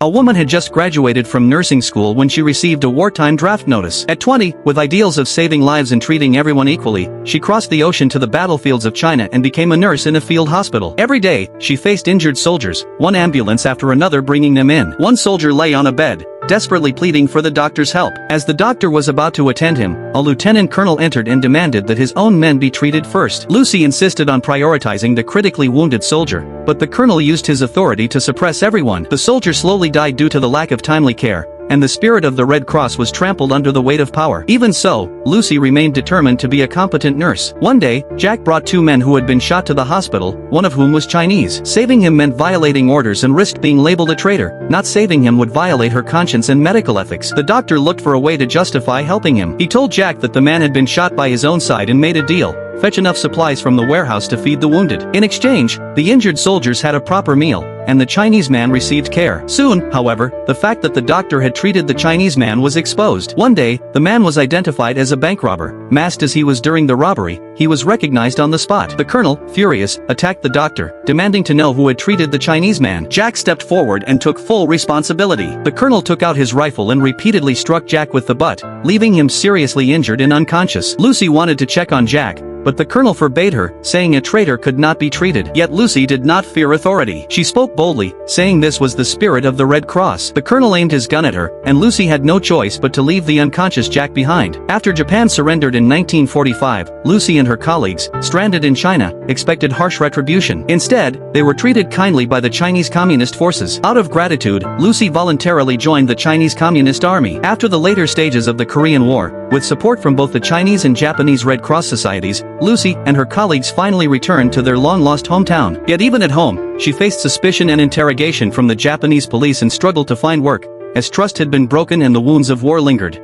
A woman had just graduated from nursing school when she received a wartime draft notice. At 20, with ideals of saving lives and treating everyone equally, she crossed the ocean to the battlefields of China and became a nurse in a field hospital. Every day, she faced injured soldiers, one ambulance after another bringing them in. One soldier lay on a bed, desperately pleading for the doctor's help. As the doctor was about to attend him, a lieutenant colonel entered and demanded that his own men be treated first. Lucy insisted on prioritizing the critically wounded soldier, but the colonel used his authority to suppress everyone. The soldier slowly died due to the lack of timely care, and the spirit of the Red Cross was trampled under the weight of power. Even so, Lucy remained determined to be a competent nurse. One day, Jack brought two men who had been shot to the hospital, one of whom was Chinese. Saving him meant violating orders and risked being labeled a traitor. Not saving him would violate her conscience and medical ethics. The doctor looked for a way to justify helping him. He told Jack that the man had been shot by his own side and made a deal: fetch enough supplies from the warehouse to feed the wounded. In exchange, the injured soldiers had a proper meal, and the Chinese man received care. Soon, however, the fact that the doctor had treated the Chinese man was exposed. One day, the man was identified as a bank robber. Masked as he was during the robbery, he was recognized on the spot. The colonel, furious, attacked the doctor, demanding to know who had treated the Chinese man. Jack stepped forward and took full responsibility. The colonel took out his rifle and repeatedly struck Jack with the butt, leaving him seriously injured and unconscious. Lucy wanted to check on Jack, but the colonel forbade her, saying a traitor could not be treated. Yet Lucy did not fear authority. She spoke boldly, saying this was the spirit of the Red Cross. The colonel aimed his gun at her, and Lucy had no choice but to leave the unconscious Jack behind. After Japan surrendered in 1945, Lucy and her colleagues, stranded in China, expected harsh retribution. Instead, they were treated kindly by the Chinese Communist forces. Out of gratitude, Lucy voluntarily joined the Chinese Communist Army. After the later stages of the Korean War, with support from both the Chinese and Japanese Red Cross societies, Lucy and her colleagues finally returned to their long-lost hometown. Yet even at home, she faced suspicion and interrogation from the Japanese police and struggled to find work, as trust had been broken and the wounds of war lingered.